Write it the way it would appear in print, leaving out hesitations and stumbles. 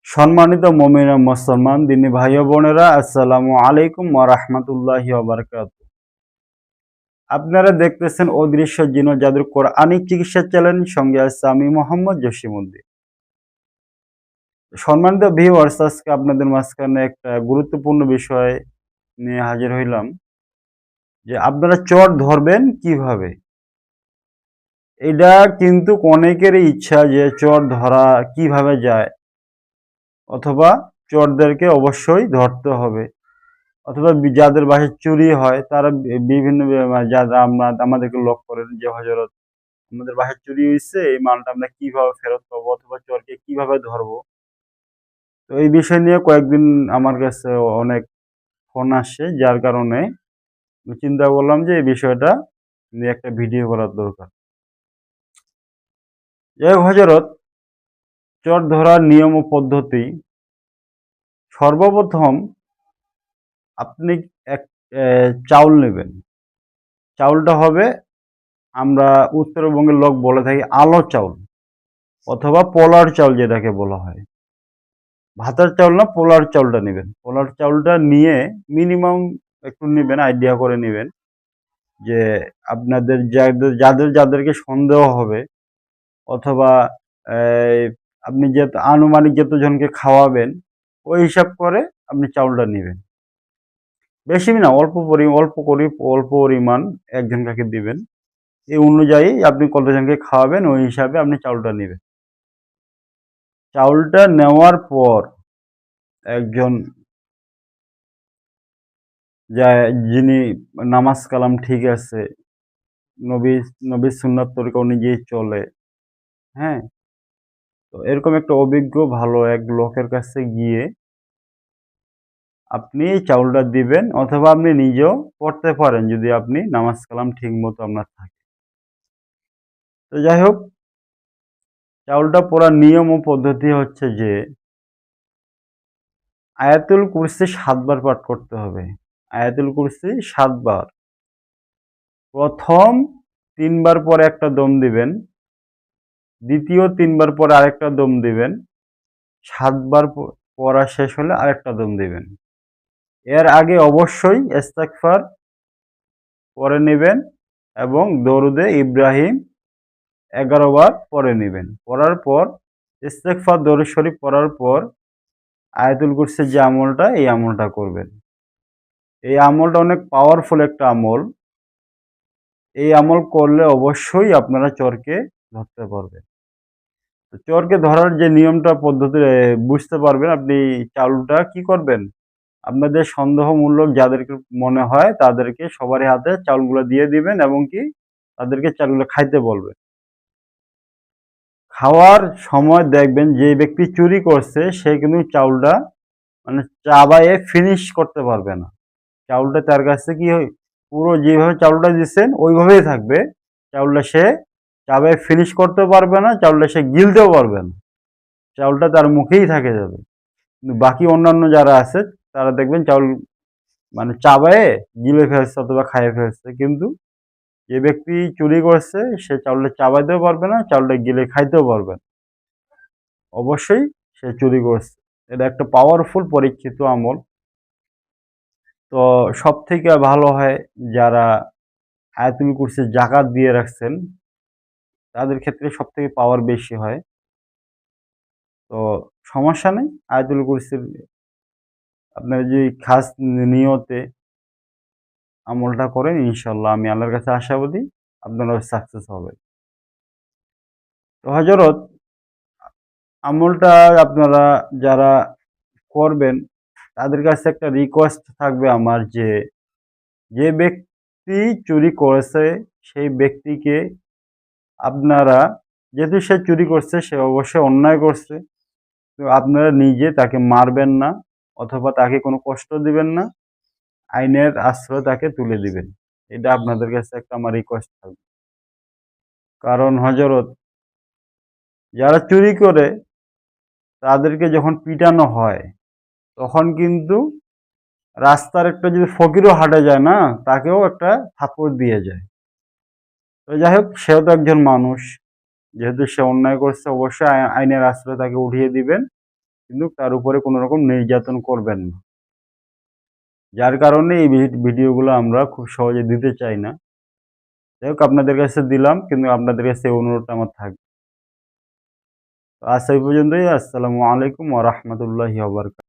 সম্মানিত মুমিন ও মুসলমান দিনী ভাই ও বোনেরা, আসসালামু আলাইকুম ওয়া রাহমাতুল্লাহি ওয়া বারাকাতুহু। আপনারা দেখতেছেন অদৃশ্য জিন ও জাদুর কোরআনিক চিকিৎসা চ্যানেল, সঙ্গে আছে আমি মোহাম্মদ জসিমউদ্দিন। সম্মানিত ভিউয়ার্স, আজকে আপনাদের মাঝখানে একটা গুরুত্বপূর্ণ বিষয় নিয়ে হাজির হইলাম যে আপনারা চট ধরবেন কিভাবে। এটা কিন্তু অনেকেরই ইচ্ছা যে চট ধরা কিভাবে যায়, অথবা চোরদেরকে অবশ্যই ধরতে হবে, অথবা যাদের বাসায় চুরি হয় তারা বিভিন্ন যারা আমাদেরকে লক করেন যে হযরত আমাদের বাসায় চুরি হইছে, এই মালটা আমরা কিভাবে ফেরত পাবো অথবা চোরকে কিভাবে ধরবো। তো এই বিষয় নিয়ে কয়েকদিন আমার কাছে অনেক ফোন আসছে, যার কারণে আমি চিন্তা করলাম যে এই বিষয়টা নিয়ে একটা ভিডিও করার দরকার। যাই হোক হযরত, চোর ধরার নিয়ম ও পদ্ধতি সর্বপ্রথম আপনি এক চাউল নেবেন। চাউলটা হবে, আমরা উত্তরবঙ্গের লোক বলে থাকি আলো চাউল অথবা পোলার চাউল যেটাকে বলা হয়। ভাতের চাউল না, পোলার চাউলটা নেবেন। পোলার চাউলটা নিয়ে মিনিমাম একটু নেবেন, আইডিয়া করে নেবেন যে আপনাদের যাদেরকে সন্দেহ হবে, অথবা এই, আপনি যে আনুমানিক যতজনকে খাওয়াবেন ওই হিসাব করে আপনি চাউলটা নেবেন। বেশি না, অল্প পরিমাণ একজনকে দিবেন। এই অনুযায়ী আপনি কতজনকে খাওয়াবেন ওই হিসাবে আপনি চাউলটা নেবেন। চাউলটা নেওয়ার পর একজন যিনি নামাজ কালাম ঠিক আছে, নবী নবীর সুন্নাত তরিকা অনুযায়ী চলে, হ্যাঁ, তো এরকম একটা অভিজ্ঞ ভালো এক লোকের কাছে গিয়ে আপনি এই চাউলটা দিবেন, অথবা আপনি নিজেও পড়তে পারেন যদি আপনি নামাজ কালাম ঠিক মতো আপনার থাকে। তো যাই হোক, চাউলটা পড়ার নিয়ম ও পদ্ধতি হচ্ছে যে আয়াতুল কুরসি ৭ বার পাঠ করতে হবে। আয়াতুল কুরসি ৭ বার। প্রথম ৩ বার পরে একটা দম দিবেন, দ্বিতীয় ৩ বার পরে আরেকটা দম দিবেন, ৭ বার পড়া শেষ হলে আরেকটা দম দিবেন। এর আগে অবশ্যই ইস্তেগফার পড়ে নিবেন এবং দরুদে ইব্রাহিম ১১ বার পড়ে নিবেন। পড়ার পর ইস্তেগফার দরুদ শরীফ পড়ার পর আয়াতুল কুরসির যে আমলটা, এই আমলটা করবেন। এই আমলটা অনেক পাওয়ারফুল একটা আমল। এই আমল করলে অবশ্যই আপনারা চোরকে ধরতে পারবেন। তো চোরকে ধরার যে নিয়মটা পদ্ধতি বুঝতে পারবেন, আপনি চাউলটা কি করবেন, আপনাদের সন্দেহমূলক যাদেরকে মনে হয় তাদেরকে সবারই হাতে চাউলগুলো দিয়ে দিবেন এবং কি তাদেরকে চাউলগুলো খাইতে বলবেন। খাওয়ার সময় দেখবেন যে ব্যক্তি চুরি করছে সে কিন্তু চাউলটা মানে চাবায়ে ফিনিশ করতে পারবে না। চাউলটা তার কাছে কি পুরো যেভাবে চাউলটা দিচ্ছেন ওইভাবেই থাকবে। চাউলটা সে চাবায়ে ফিনিশ করতে পারবে না, চাউলটা সে গিলতেও পারবে না। চাউলটা তার মুখেই থেকে যাবে। কিন্তু বাকি অন্যান্য যারা আছে তারা দেখবেন চাউল মানে চাবায়ে গিলে ফেলছে অথবা খাইয়ে ফেলছে। কিন্তু যে ব্যক্তি চুরি করছে সে চাউলটা চাবাইতেও পারবে না, চাউলটা গিলে খাইতেও পারবে না। অবশ্যই সে চুরি করছে। এটা একটা পাওয়ারফুল পরীক্ষিত আমল। তো সবথেকে ভালো হয় যারা আয়াতুল কুরসির জাকাত দিয়ে রাখছেন তাদের ক্ষেত্রে সবথেকে পাওয়ার বেশি হয়। তো সমস্যা নেই, আয়াতুল কুরসির আপনার যদি খাস নিয়তে আমলটা করেন, ইনশাল্লাহ আমি আল্লাহর কাছে আশাবাদী আপনারা সাকসেস হবে। তো হযরত, আমলটা আপনারা যারা করবেন তাদের কাছে একটা রিকোয়েস্ট থাকবে আমার যে, যে ব্যক্তি চুরি করেছে সেই ব্যক্তিকে আপনারা, যেহেতু সে চুরি করছে সে অবশ্যই অন্যায় করছে, তো আপনারা নিজে তাকে মারবেন না অথবা তাকে কোনো কষ্ট দিবেন না, আইনের আশ্রয় তাকে তুলে দিবেন। এটা আপনাদের কাছে একটা আমার রিকোয়েস্ট থাকবে। কারণ হযরত, যারা চুরি করে তাদেরকে যখন পিটানো হয় তখন কিন্তু রাস্তার একটা যদি ফকিরও হাঁটে যায় না, তাকেও একটা থাপ্পড় দিয়ে যায়। তো যাই হোক, সেও তো একজন মানুষ, যেহেতু সে অন্যায় করছে অবশ্যই আইনের আশ্রয় তাকে উঠিয়ে দিবেন কিন্তু তার উপরে কোনো রকম নির্যাতন করবেন না। যার কারণে এই ভিডিওগুলো আমরা খুব সহজে দিতে চাই না। যাই হোক আপনাদের কাছে দিলাম, কিন্তু আপনাদের কাছে এই অনুরোধটা আমার থাকবে। আজ এই পর্যন্তই। আসসালামু আলাইকুম ওয়া রাহমাতুল্লাহি ওয়া বারাকাতুহু।